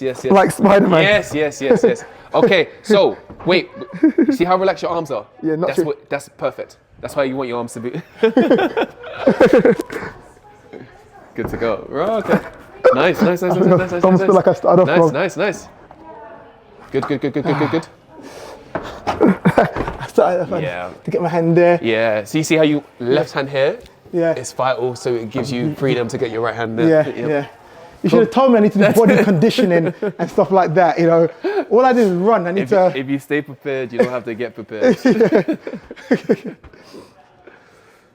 Yes. Like Spider-Man. Yes. Okay, so wait. You see how relaxed your arms are? Yeah, not true. That's perfect. That's how you want your arms to be. Good to go. Right, okay. Nice. Almost feel like I started off wrong. Nice. Good. I started off to get my hand there. Yeah. So you see how you left hand here? Yeah. It's vital, so it gives you freedom to get your right hand there. Yeah. You should have told me I need to do body conditioning and stuff like that, you know. All I did is run. I need to... If you stay prepared, you don't have to get prepared.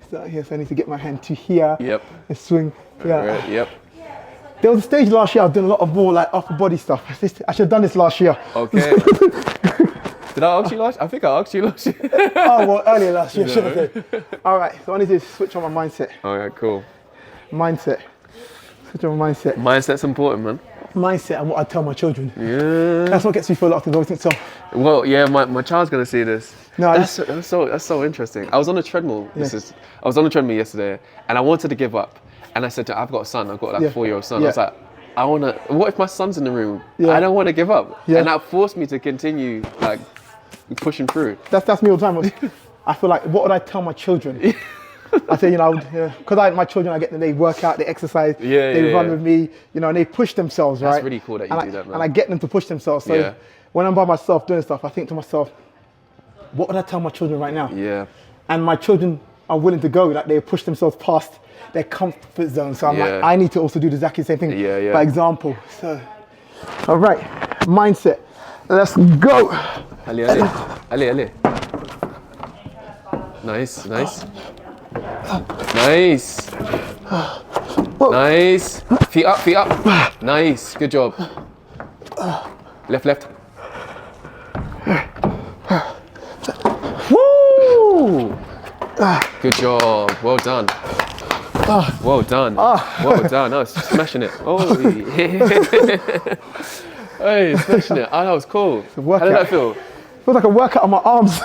So I need to get my hand to here. Yep. And swing. Yeah. Right, yep. There was a stage last year I was doing a lot of more like upper body stuff. I should have done this last year. Okay. Did I ask you last year? I think I asked you last year. Oh, well, earlier last year, should have done. All right, so I need to switch on my mindset. All right, cool. Mindset. Switch on my mindset. Mindset's important, man. Mindset and what I tell my children. Yeah. That's what gets me through a lot of things. I always think so. Well, yeah, my child's gonna see this. No, that's so interesting. I was on a treadmill. I was on a treadmill yesterday, and I wanted to give up. And I said to her, I've got a son. I've got like a 4-year-old son. I was like, what if my son's in the room? I don't want to give up. And that forced me to continue like pushing through. That's me all the time. I feel like, what would I tell my children? I say, because my children, I get them, they work out, they exercise, they run with me, and they push themselves, right? That's really cool that you do that, man. And I get them to push themselves. So when I'm by myself doing stuff, I think to myself, what would I tell my children right now? Yeah. And my children are willing to go, like they push themselves past their comfort zone. So I'm like, I need to also do exactly the same thing by example. So, all right, mindset. Let's go. Ali. Nice. Nice. Feet up. Nice. Good job. Left. Woo! Good job. Well done. Well done. I was smashing it. Oh, hey, smashing it. That was cool. How did that feel? Feels like a workout on my arms.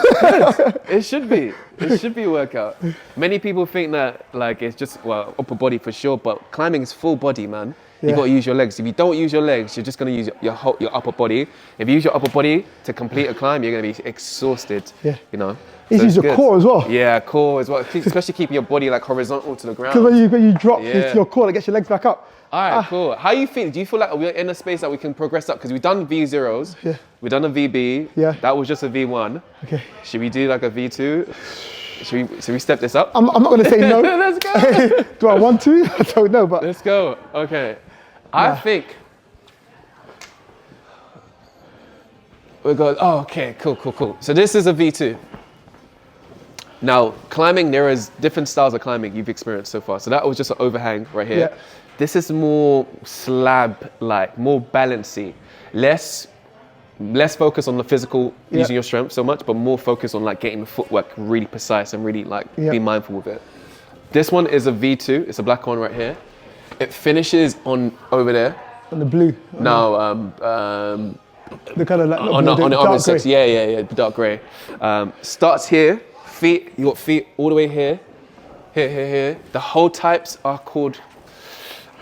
It should be. It should be a workout. Many people think that like it's just upper body for sure, but climbing is full body, man. You got to use your legs. If you don't use your legs, you're just going to use your upper body. If you use your upper body to complete a climb, you're going to be exhausted. Yeah. So use your core as well. Yeah, core as well. Especially keeping your body like horizontal to the ground. Because when you drop, it's your core that gets your legs back up. All right, cool. How you feel? Do you feel like we're in a space that we can progress up? Because we've done V0s. Yeah. We've done a VB. Yeah. That was just a V1. Okay. Should we do like a V2? Should we step this up? I'm not going to say no. Let's go. Do I want to? I don't know, but... Let's go. Okay. I think we're going, okay, cool. So this is a V2. Now, climbing, there is different styles of climbing you've experienced so far. So that was just an overhang right here. Yeah. This is more slab-like, more balancy. Less focus on the physical, using your strength so much, but more focus on like getting the footwork really precise and really like be mindful with it. This one is a V2. It's a black one right here. It finishes on over there. On the blue. No, the kind of like on the opposite. Yeah, the dark grey. Starts here. Feet. You got feet all the way here. Here. The whole types are called.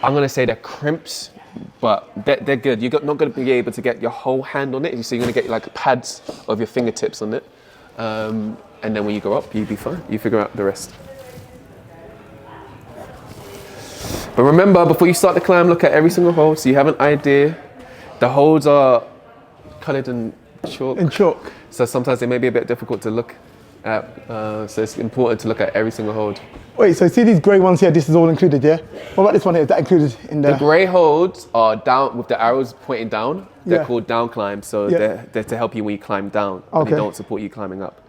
I'm gonna say they're crimps, but they're good. You're not gonna be able to get your whole hand on it. So you're gonna get like pads of your fingertips on it, and then when you go up, you'll be fine. You figure out the rest. But remember, before you start the climb, look at every single hold so you have an idea. The holds are coloured in chalk. So sometimes they may be a bit difficult to look at. So it's important to look at every single hold. Wait, so see these grey ones here, this is all included, yeah? What about this one here? Is that included in the... The grey holds are down with the arrows pointing down. They're called down climbs. So they're to help you when you climb down. Okay. And they don't support you climbing up.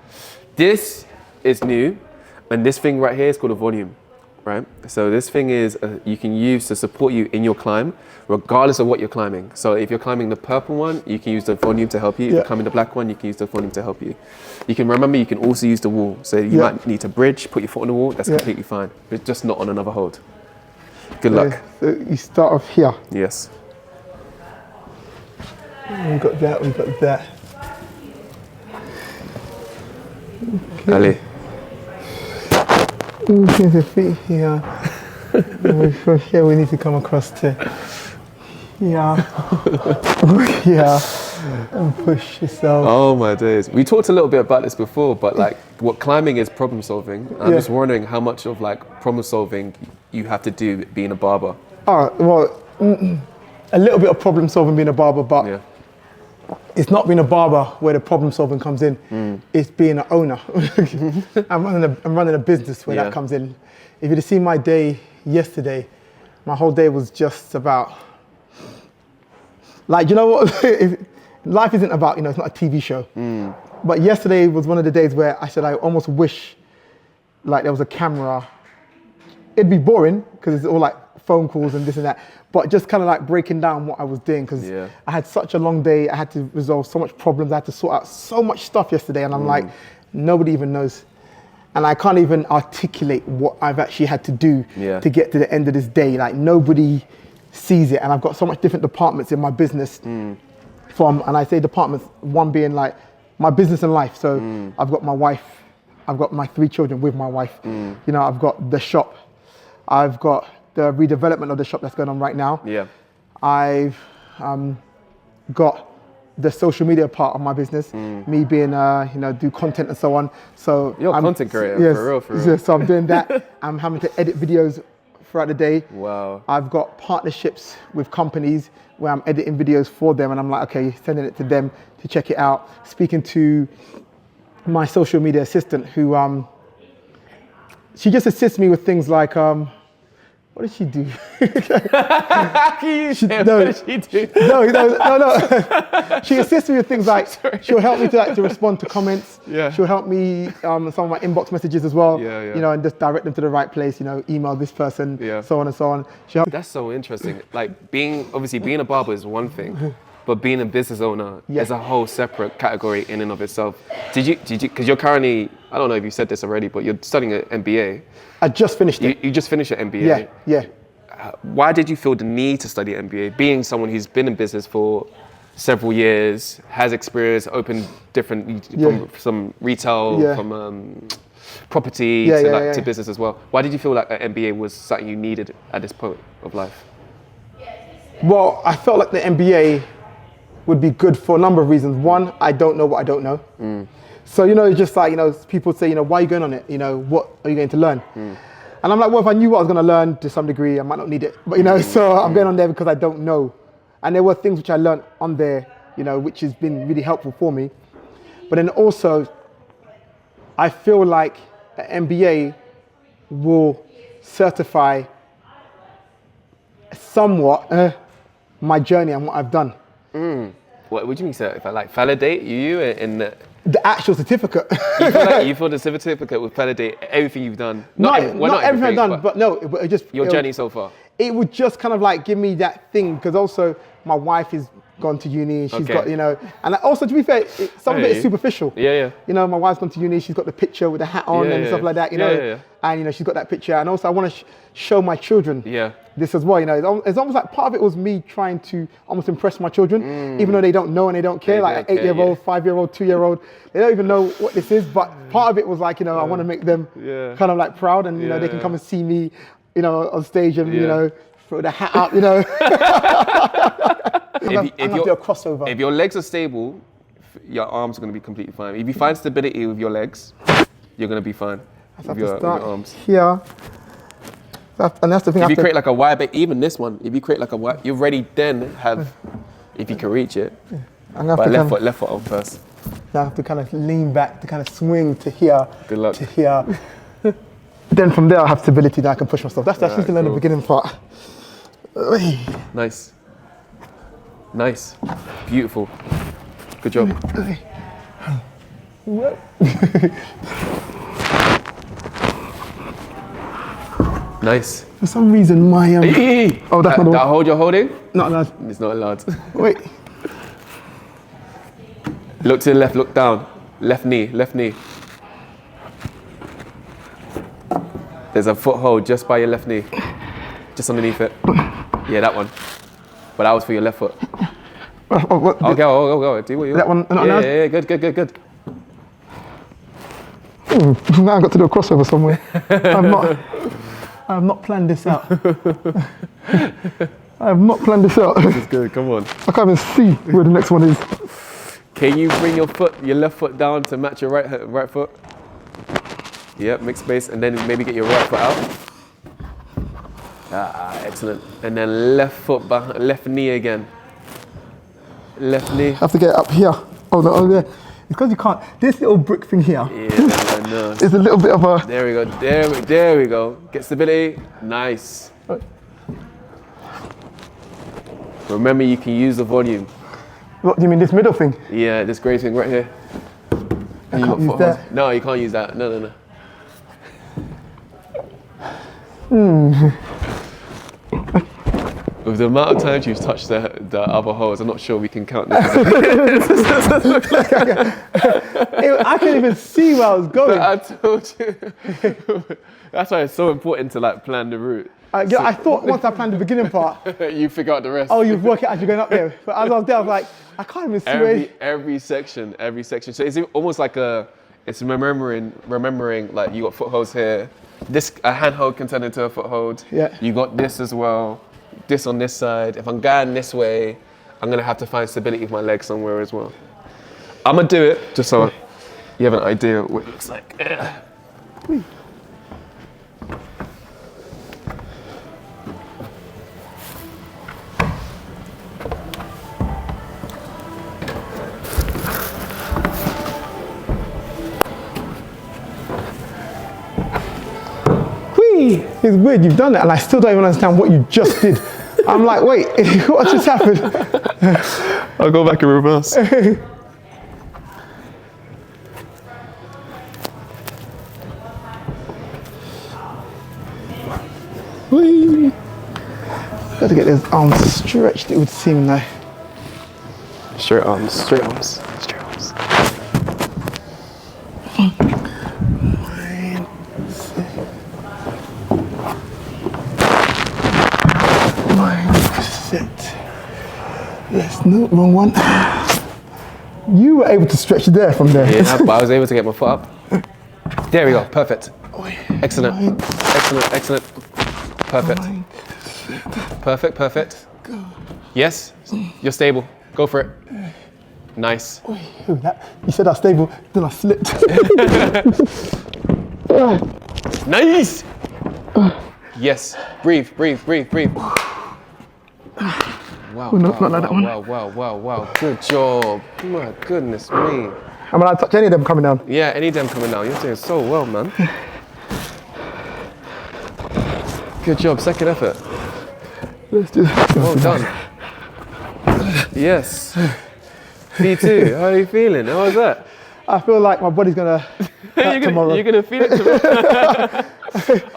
This is new. And this thing right here is called a volume. Right? So this thing is you can use to support you in your climb, regardless of what you're climbing. So if you're climbing the purple one, you can use the volume to help you. If you're climbing the black one, you can use the volume to help you. You can also use the wall. So you might need to bridge, put your foot on the wall. That's completely fine. But just not on another hold. Good luck. So you start off here. Yes. We've got that. Okay. Ali. The feet here. From here we need to come across to Yeah. Yeah. And push yourself. Oh my days. We talked a little bit about this before, but like what climbing is problem solving. I'm just wondering how much of like problem solving you have to do being a barber. Oh, well, a little bit of problem solving being a barber, but it's not being a barber where the problem solving comes in. It's being an owner. I'm running a business where that comes in. If you'd have seen my day yesterday, my whole day was just about, like, you know what? Life isn't about, it's not a TV show. But yesterday was one of the days where I said I almost wish like there was a camera. It'd be boring because it's all like phone calls and this and that, but just kind of like breaking down what I was doing because I had such a long day. I had to resolve so much problems. I had to sort out so much stuff yesterday, and I'm like, nobody even knows. And I can't even articulate what I've actually had to do to get to the end of this day. Like nobody sees it. And I've got so much different departments in my business and I say departments, one being like my business and life. So I've got my wife, I've got my 3 children with my wife. I've got the shop. I've got the redevelopment of the shop that's going on right now. I've got the social media part of my business, me being, do content and so on. So you're a content creator, for real. So I'm doing that. I'm having to edit videos throughout the day. Wow. I've got partnerships with companies where I'm editing videos for them, and I'm like, okay, sending it to them to check it out. Speaking to my social media assistant, who she just assists me with things like what did she do? What did she do? No. She assists me with things like, she'll help me to respond to comments. She'll help me some of my inbox messages as well. And just direct them to the right place. Email this person, so on and so on. That's so interesting. Like being a barber is one thing, but being a business owner is a whole separate category in and of itself. Did you? Because you're currently, I don't know if you said this already, but you're studying an MBA. I just finished it. You just finished your MBA? Yeah. Why did you feel the need to study MBA? Being someone who's been in business for several years, has experience, opened different, from some retail, from property to business as well. Why did you feel like an MBA was something you needed at this point of life? Well, I felt like the MBA would be good for a number of reasons. One, I don't know what I don't know. So, just like, people say, why are you going on it? What are you going to learn? And I'm like, well, if I knew what I was going to learn to some degree, I might not need it. But, so I'm going on there because I don't know. And there were things which I learned on there, which has been really helpful for me. But then also, I feel like an MBA will certify somewhat my journey and what I've done. What do you mean certify? Like validate you in the actual certificate. you feel the certificate would validate everything you've done. Not everything I've done, but no, it just your journey so far. It would just kind of like give me that thing, because also my wife is gone to uni. She's got, and also to be fair, some of it is superficial. My wife's gone to uni. She's got the picture with the hat on and stuff like that. And she's got that picture. And also I want to show my children this as well. It's almost like part of it was me trying to almost impress my children, even though they don't know and they don't care. Like an 8-year-old, 5-year-old, 2-year-old, they don't even know what this is. But part of it was like, I want to make them kind of like proud, and they can come and see me, on stage and throw the hat out, I'm gonna do a crossover. If your legs are stable, your arms are going to be completely fine. If you find stability with your legs, you're going to be fine with your arms. Yeah. And that's the thing. If you create like a wire, but even this one, if you create like a wire, you already then have, if you can reach it. But left foot on first. I have to kind of lean back, to kind of swing to here. Good luck. To here. Then from there I have stability that I can push myself. That's just the beginning part. Nice. Beautiful. Good job. Nice. For some reason my oh, that's not the that hold you're holding? Not allowed. It's not allowed. Wait. Look to the left, look down. Left knee. There's a foothold just by your left knee. Just underneath it. Yeah, that one. But that was for your left foot. Go. Do what you want. That one? Yeah, good. Now I've got to do a crossover somewhere. I've not planned this out. I have not planned this out. This is good, come on. I can't even see where the next one is. Can you bring your left foot down to match your right foot? Yep, make space, and then maybe get your right foot out. Excellent. And then left foot behind, left knee again. Left knee. I have to get up here. Oh, no, there. It's because you can't. This little brick thing here. Yeah, I know. It's a little bit of a. There we go. There we go. Get stability. Nice. Remember, you can use the volume. What do you mean, this middle thing? Yeah, this grey thing right here. I can't use that. No, you can't use that. No. With the amount of times you've touched the other holes, I'm not sure we can count this. I couldn't even see where I was going. But I told you. That's why it's so important to like plan the route. I thought once I planned the beginning part, you figure out the rest. Oh, you'd work it as you're going up there. But as I was there, I was like, I can't even see every section. So it's almost like it's remembering like you got footholds here. A handhold can turn into a foothold. Yeah. You got this as well. This on this side. If I'm going this way, I'm gonna have to find stability with my legs somewhere as well. I'm gonna do it just so you have an idea of what it looks like. It's weird, you've done it, and I still don't even understand what you just did. I'm like, wait, what just happened? I'll go back in reverse. Whee! Got to get those arms stretched, it would seem like. Straight arms, straight arms, straight arms. Yes, no, wrong one. You were able to stretch there from there. Yeah, but I was able to get my foot up. There we go, perfect. Excellent, excellent. Perfect. Perfect. Yes, you're stable. Go for it. Nice. You said I was stable, then I slipped. Nice! Yes, breathe. Wow, not like that one. Wow. Good job. My goodness me. Am I allowed to touch any of them coming down? Yeah, any of them coming down. You're doing so well, man. Good job, second effort. Let's do that. Well done. Yes. Me too. How are you feeling? How was that? I feel like my body's gonna hurt tomorrow. You're gonna feel it tomorrow.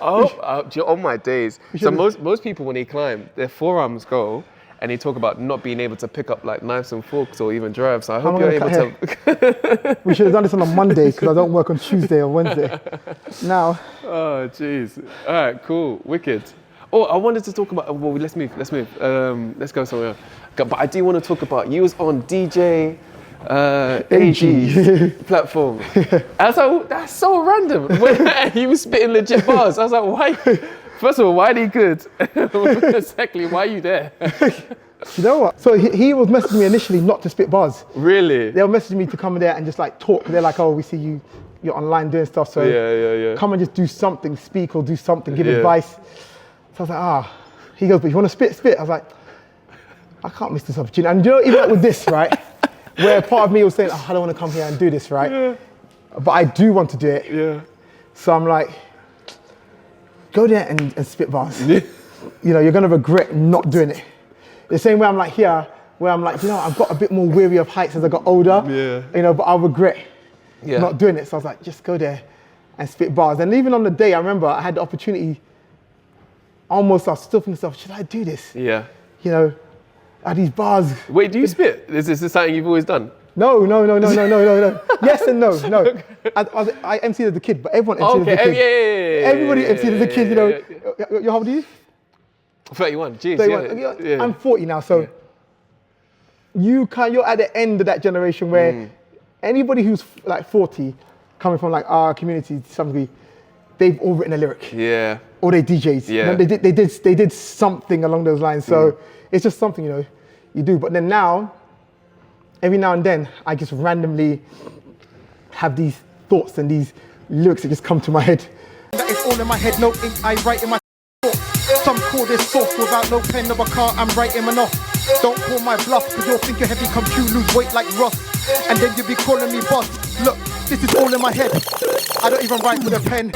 Oh my days. So most people when they climb, their forearms go, and they talk about not being able to pick up like knives and forks or even drive. So I hope you're able to. We should have done this on a Monday because I don't work on Tuesday or Wednesday. Now. Oh jeez. All right, cool, wicked. Oh, I wanted to talk about. Well, let's move. Let's go somewhere. But I do want to talk about. You was on DJ AG's platform. That's so random. When he was spitting legit bars, I was like, why? First of all, why are they good? Secondly, why are you there? You know what? So he was messaging me initially not to spit bars. Really? They were messaging me to come there and just like talk. They're like, oh, we see you're online doing stuff. So yeah. Come and just do something, speak or do something, give advice. So I was like, He goes, but you want to spit? I was like, I can't miss this opportunity. And you know, even like with this, right? Where part of me was saying, I don't want to come here and do this, right? Yeah. But I do want to do it. Yeah. So I'm like, go there and spit bars. Yeah. You know, you're going to regret not doing it. The same way I'm like here, where I'm like, you know, I've got a bit more weary of heights as I got older. Yeah. You know, but I'll regret not doing it. So I was like, just go there and spit bars. And even on the day, I remember I had the opportunity, almost I was still thinking myself, should I do this? Yeah. You know, are these bars? Wait, do you spit? Is this something you've always done? No. Yes and no. I MC'd as a kid, but everyone MC'd as a kid. Yeah. Everybody MC'd as a kid, you know. How old are you? 31, jeez. 31. Yeah. I'm 40 now, so you're at the end of that generation where anybody who's like 40, coming from like our community to some degree, they've all written a lyric. Yeah. or they DJs. Yeah. They did something along those lines. So it's just something, you know, you do. But then now, every now and then, I just randomly have these thoughts and these lyrics that just come to my head. That is all in my head, no ink, I write in my thoughts. Some call this soft without no pen or a car, I'm writing enough. Don't call my bluff, cause you'll think you're heavy, come true, lose weight like Ross. And then you'll be calling me boss. Look, this is all in my head. I don't even write with a pen.